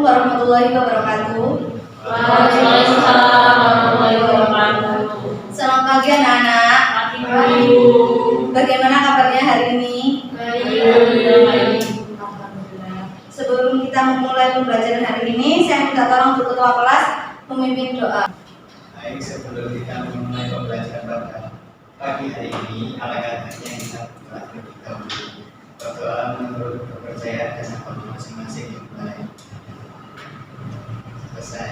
warahmatullahi wabarakatuh. Waalaikumsalam warahmatullahi wabarakatuh. Selamat pagi anak-anak. Pagi. Bagaimana kabarnya hari ini? Baik. Alhamdulillah. Sebelum kita memulai pembelajaran hari ini, saya minta tolong untuk ketua kelas memimpin doa. Baik, sebelum kita memulai pembelajaran pada pagi hari ini, alangkah baiknya kita berdoa menurut kepercayaan dan agama masing-masing yang baik. Selesai.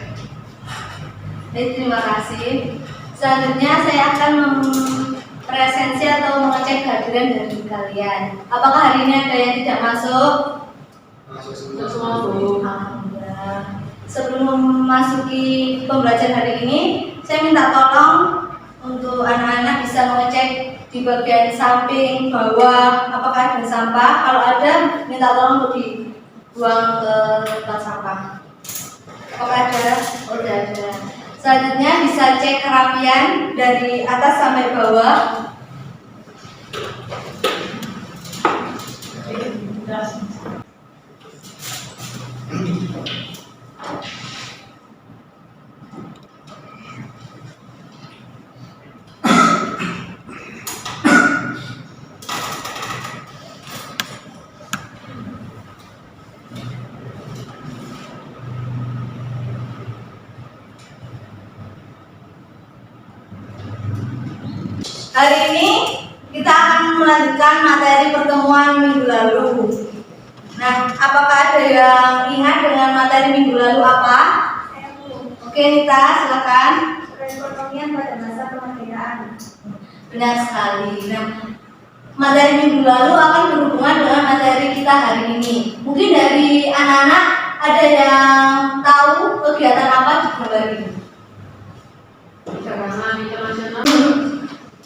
Baik, terima kasih. Selanjutnya saya akan mempresensi atau mengecek kehadiran dari kalian. Apakah hari ini ada yang tidak masuk? Masuk semua, Bu. Alhamdulillah. Sebelum memasuki pembelajaran hari ini, saya minta tolong untuk anak-anak bisa mengecek di bagian samping, bawah, apakah ada sampah. Kalau ada, minta tolong untuk dibuang ke tempat sampah. Apakah ada? Oh, tidak ada. Selanjutnya bisa cek kerapian dari atas sampai bawah. Hari ini kita akan melanjutkan materi pertemuan minggu lalu. Nah, apakah ada yang ingat dengan materi minggu lalu apa? Oke, Nita, silakan. Perekonomian pada masa kemerdekaan. Benar sekali. Nah, materi minggu lalu akan berhubungan dengan materi kita hari ini. Mungkin dari anak-anak ada yang tahu kegiatan apa di gambar ini? Perdagangan internasional.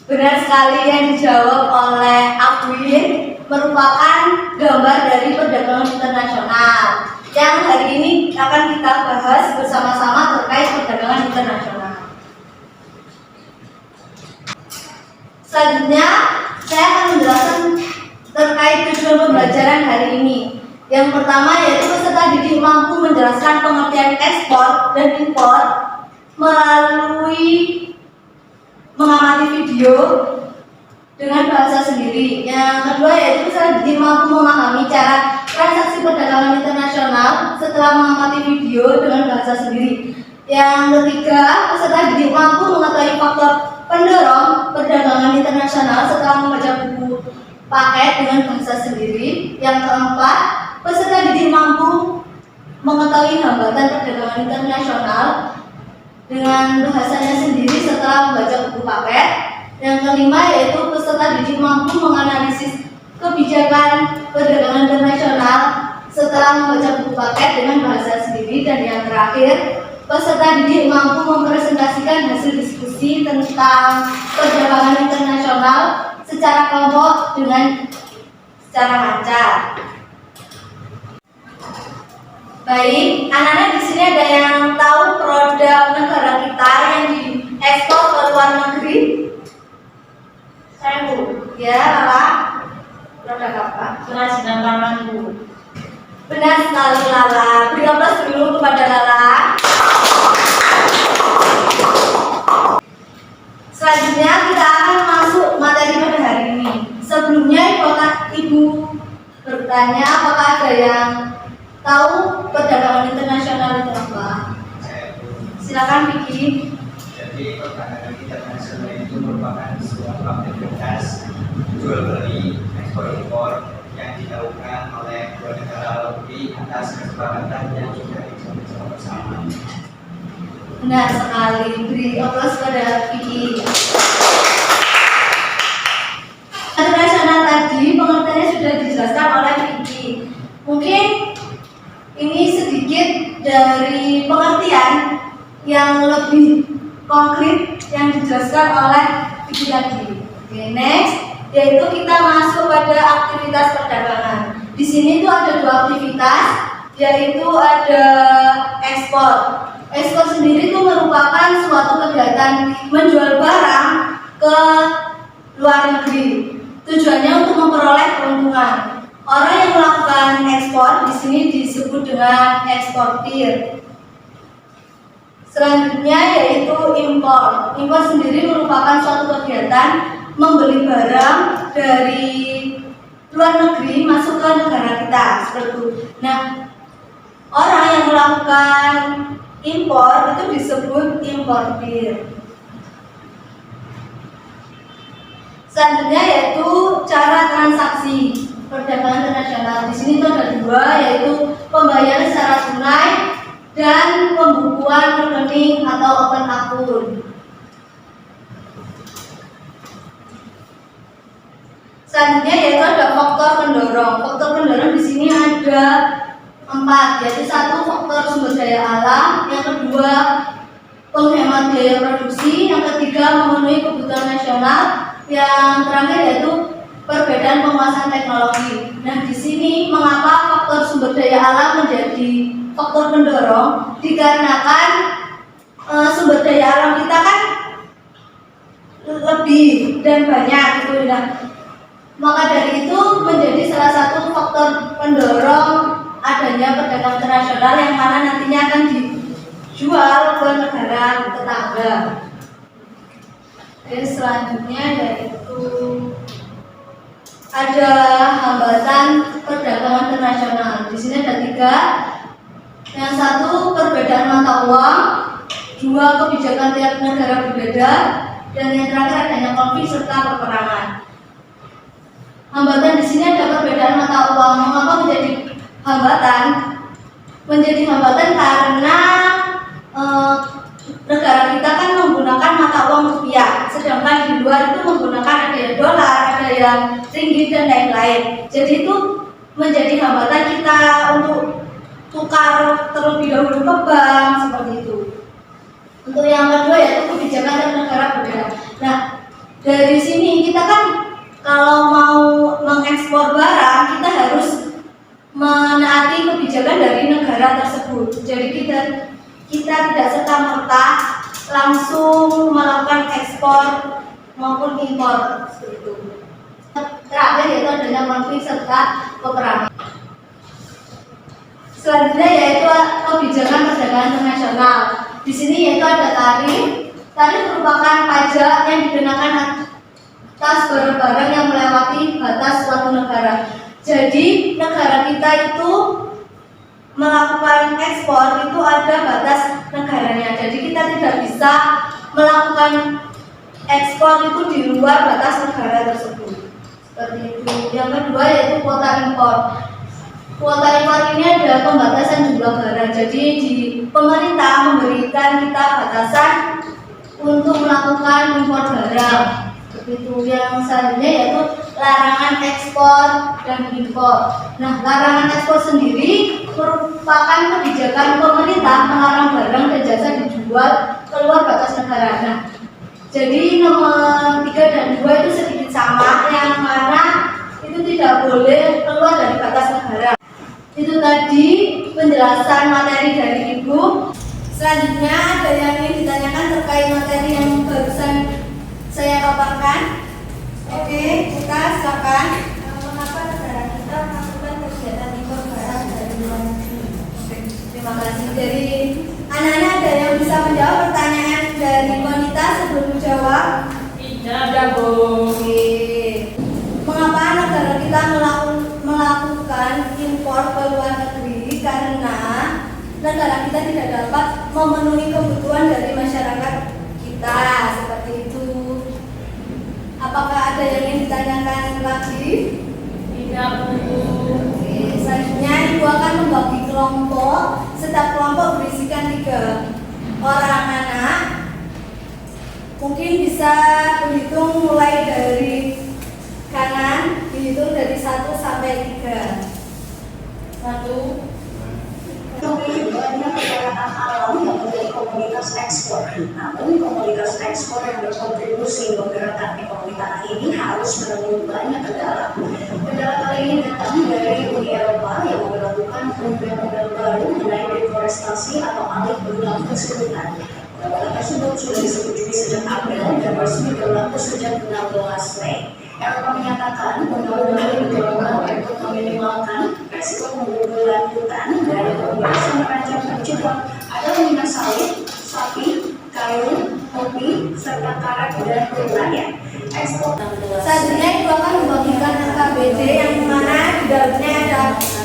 Benar sekali, yang dijawab oleh Akwin merupakan gambar dari perdagangan internasional yang hari ini akan kita bahas bersama-sama terkait perdagangan internasional. Selanjutnya saya akan menjelaskan terkait tujuan pembelajaran hari ini. Yang pertama yaitu peserta didik mampu menjelaskan pengertian ekspor dan impor melalui mengamati video dengan bahasa sendiri. Yang kedua yaitu peserta didik mampu memahami cara transaksi perdagangan internasional setelah mengamati video dengan bahasa sendiri. Yang ketiga, peserta didik mampu mengetahui faktor pendorong perdagangan internasional setelah membaca buku paket dengan bahasa sendiri. Yang keempat, peserta didik mampu mengetahui hambatan perdagangan internasional dengan bahasanya sendiri setelah membaca buku paket. Yang kelima yaitu peserta didik mampu menganalisis kebijakan perdagangan internasional setelah membaca buku paket dengan bahasa sendiri. Dan yang terakhir, peserta didik mampu mempresentasikan hasil diskusi tentang perdagangan internasional secara kelompok dengan secara lancar. Baik, anak-anak di sini ada yang tahu produk negara kita yang diekspor ke luar negeri? Saya Bu. Ya, Lala. Produk apa? Kerajinan tangan Bu. Benar sekali, Lala. Beri aplaus dulu kepada Lala. Selanjutnya kita akan masuk materi pada hari ini. Sebelumnya Ibu bertanya apakah ada yang tahu perdagangan internasional itu apa? Silakan Vicky. Jadi perdagangan internasional itu merupakan sebuah aktivitas jual beli ekspor impor yang dilakukan oleh dua negara lebih atas kesepakatan yang sudah dijamin bersama. Benar sekali. Beri aplaus pada Vicky. Internasional tadi pengertiannya sudah dijelaskan oleh Vicky. Mungkin ini sedikit dari pengertian yang lebih konkret yang dijelaskan oleh Vicky tadi. Oke, next yaitu kita masuk pada aktivitas perdagangan. Di sini tuh ada dua aktivitas, yaitu ada ekspor. Ekspor sendiri itu merupakan suatu kegiatan menjual barang ke luar negeri. Tujuannya untuk memperoleh keuntungan. Orang yang melakukan ekspor di sini disebut dengan eksportir. Selanjutnya yaitu impor. Impor sendiri merupakan suatu kegiatan membeli barang dari luar negeri masuk ke negara kita seperti itu. Nah, orang yang melakukan impor itu disebut importir. Selanjutnya yaitu cara transaksi perdagangan internasional. Di sini itu ada dua, yaitu pembayaran secara tunai dan pembukuan rekening atau open akun. Selanjutnya yaitu ada faktor pendorong. Faktor pendorong di sini ada 4, yaitu 1 faktor sumber daya alam, yang kedua penghemat biaya produksi, yang ketiga memenuhi kebutuhan nasional, yang terakhir yaitu perbedaan penguasaan teknologi. Nah, di sini mengapa faktor sumber daya alam menjadi faktor pendorong? Dikarenakan sumber daya alam kita kan lebih dan banyak gitu. Nah, maka dari itu menjadi salah satu faktor pendorong adanya perdagangan internasional yang mana nantinya akan dijual ke negara tetangga. Dan selanjutnya yaitu ada hambatan perdagangan internasional. Di sini ada 3. Yang 1 perbedaan mata uang, 2 kebijakan tiap negara berbeda, dan yang terakhir adanya konflik serta peperangan. Hambatan di sini ada perbedaan mata uang. Mengapa menjadi hambatan? Menjadi hambatan karena negara kita kan menggunakan mata uang rupiah, sedangkan di luar itu menggunakan ada yang dolar, ada yang ringgit dan lain-lain. Jadi itu menjadi hambatan kita untuk tukar terlebih dahulu ke bank seperti itu. Untuk yang kedua yaitu kebijakan dan negara berbeda. Nah, dari sini kita kan kalau mau mengekspor barang kita harus menaati kebijakan dari negara tersebut. Jadi kita tidak serta-merta langsung melakukan ekspor maupun impor seperti itu. Terakhir yaitu adanya konflik serta peperangan. Selanjutnya yaitu kebijakan perdagangan internasional. Di sini yaitu ada tarif. Tarif merupakan pajak yang dikenakan atas barang-barang yang melewati batas suatu negara. Jadi negara kita itu melakukan ekspor itu ada batas negaranya. Jadi kita tidak bisa melakukan ekspor itu di luar batas negara tersebut. Seperti itu. Yang kedua yaitu kuota impor. Kuota impor ini ada pembatasan jumlah barang. Jadi pemerintah memberikan kita batasan untuk melakukan impor barang. Itu yang selanjutnya yaitu larangan ekspor dan impor. Nah, larangan ekspor sendiri merupakan kebijakan pemerintah melarang barang dan jasa dijual keluar batas negara. Nah, jadi nomor 3 dan 2 itu sedikit sama, yang mana itu tidak boleh keluar dari batas negara. Itu tadi penjelasan materi dari Ibu. Selanjutnya ada yang ingin ditanyakan terkait materi yang barusan saya paparkan. Oke, kita silakan. Mengapa negara kita melakukan kegiatan impor barang dari luar negeri? Oke, terima kasih. Jadi anak-anak ada yang bisa menjawab pertanyaan dari wanita sebelum menjawab? Tidak, Bu. Oke. Mengapa negara kita melakukan impor ke luar negeri? Karena negara kita tidak dapat memenuhi kebutuhan dari masyarakat kita, seperti itu. Apakah ada yang ingin ditanyakan lagi? Tidak, Bu. Oke, selanjutnya Ibu akan membagi kelompok. Setiap kelompok berisikan 3 orang anak. Mungkin bisa dihitung mulai dari kanan, dihitung dari 1 sampai 3. 1. Banyak kekayaan alam yang menjadi komoditas ekspor. Namun komoditas ekspor yang berkontribusi menggerakkan ekonomi tanah ini harus menemui banyak kendala. Kendala kali ini datang dari Uni Eropa yang memperlakukan undang-undang baru mengenai deforestasi atau alih berulang keseluruhan. Tawaran tersebut sudah disetujui sejak April dan resmi berlaku sejak 16 Mei. Eropa menyatakan undang-undang ini dilakukan untuk meminimalkan resiko berkelanjutan dari pembahasan merancang pencegahan adalah minyak sawit, sapi, kayu, kopi, serta karet dan wilayah. Ekspor Selanjutnya itu akan membagikan RKBD yang mana di dalamnya ada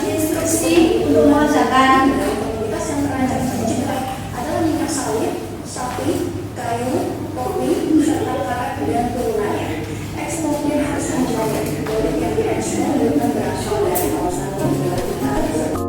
instruksi untuk mengerjakan komoditas yang merancang pencegahan adalah minyak sawit, sapi, kayu, kopi, serta karet dan wilayah. Ekspornya harus menjaga produk yang diekspor dengan berasal dari kawasan negara tersebut.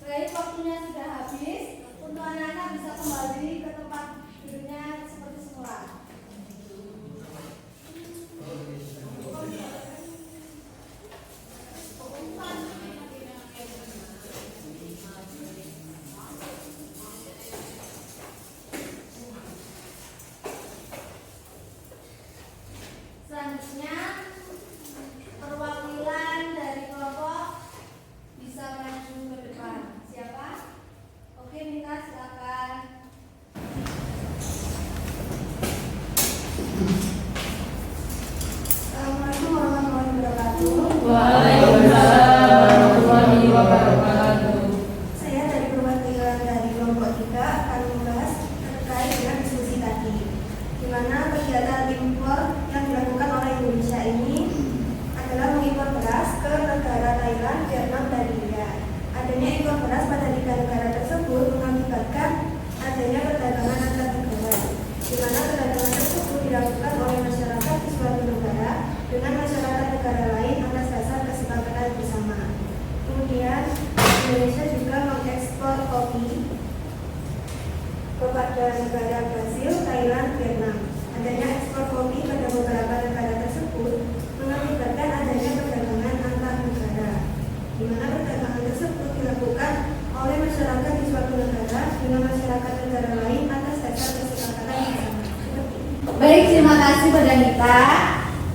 Baik, waktunya sudah habis. Untuk anak-anak bisa kembali ke tempat duduknya seperti semula. Selanjutnya, perwakilan dari kelompok bisa maju ke depan. Siapa? Oke, Minta, silakan. Assalamualaikum warahmatullahi wabarakatuh. Waalaikumsalam warahmatullahi wabarakatuh. Saya dari perwakilan dari kelompok 3 akan membahas terkait dengan diskusi tadi, di mana kegiatan impor yang dilakukan oleh Indonesia ini adalah mengimpor beras ke negara Thailand, Vietnam, dan India. Adanya impor beras pada 3 negara tersebut mengakibatkan adanya perdagangan antar negara, di mana perdagangan tersebut dilakukan oleh masyarakat di suatu negara dengan masyarakat negara lain atas dasar kesepakatan bersama. Kemudian Indonesia juga mengekspor kopi kepada negara Brasil, Thailand, Vietnam. Adanya ekspor kopi pada beberapa negara tersebut mengakibatkan adanya perdagangan antar negara, di mana perdagangan tersebut dilakukan oleh masyarakat di suatu negara dengan masyarakat negara lain atas dasar kesepakatan bersama. Baik, terima kasih pada Nita.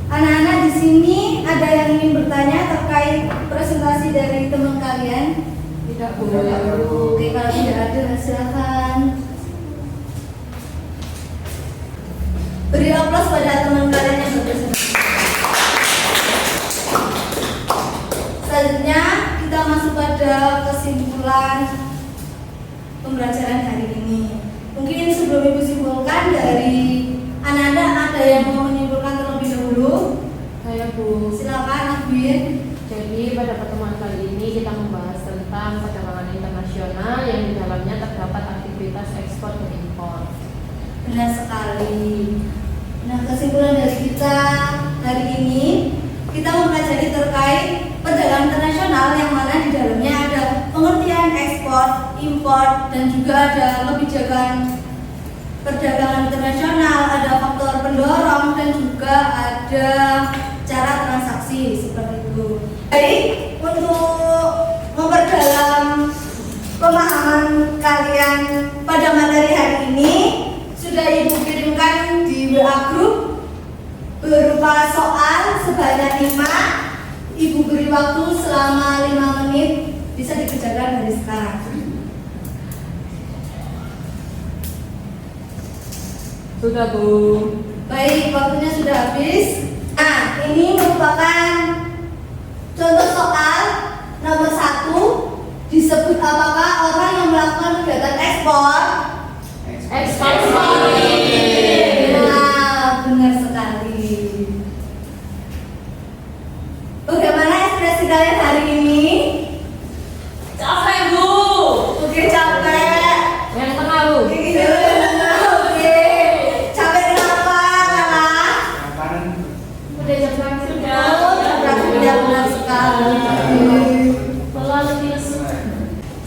Anak-anak di sini ada yang ingin bertanya terkait presentasi dari teman kalian? Tidak boleh. Oke, kalau tidak ada silakan. Beri aplaus pada teman kalian yang berpresentasi. Selanjutnya kita masuk pada kesimpulan pembelajaran hari ini. Mungkin sebelum Ibu simpulkan, dari anak-anak ada yang mau menyimpulkan terlebih dahulu? Saya Bu. Silakan, Abin. Jadi pada pertemuan kali ini kita membahas tentang perdagangan internasional yang di dalamnya terdapat aktivitas ekspor dan impor. Benar sekali. Nah, kesimpulan dari kita hari ini, kita mempelajari terkait perdagangan internasional yang mana di dalamnya ada pengertian ekspor, impor, dan juga ada kebijakan perdagangan internasional, ada faktor pendorong, dan juga ada cara transaksi seperti itu. Baik, untuk memperdalam pemahaman kalian pada materi hari ini, sudah Ibu kirimkan di WA Group berupa soal sebanyak 5 Ibu beri waktu selama 5 menit, bisa dikerjakan dari sekarang. Sudah, Bu. Baik, waktunya sudah habis. Nah, ini merupakan contoh soal nomor 1. Disebut apakah orang yang melakukan kegiatan ekspor? Ekspor. Nah, benar sekali. Bagaimana ekspresi kalian hari ini? Capek, Bu. Oke, capek. Yang tengah, Bu. Oke, capek kenapa? Karena Udah jam berapa? sudah benar sekali. Selalu tisu.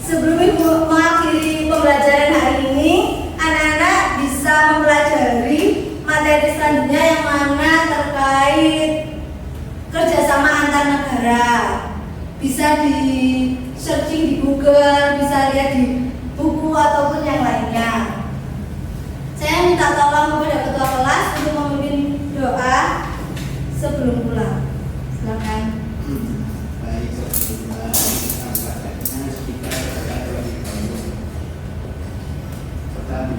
Sebelum Ibu mengakhiri pembelajaran hari ini, anak-anak bisa mempelajari materi selanjutnya yang mana terkait kerjasama antar negara. Bisa di searching di Google, bisa lihat di buku ataupun yang lainnya. Saya minta tolong kepada ketua kelas untuk memimpin doa sebelum pulang. Silakan. Baik, sebelumnya nampaknya kita akan lebih dahulu. Pertama,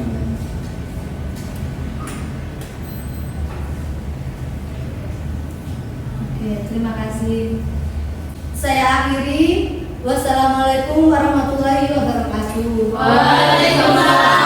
Oke, terima kasih. Saya akhiri. Wassalamualaikum warahmatullahi wabarakatuh. Waalaikumsalam.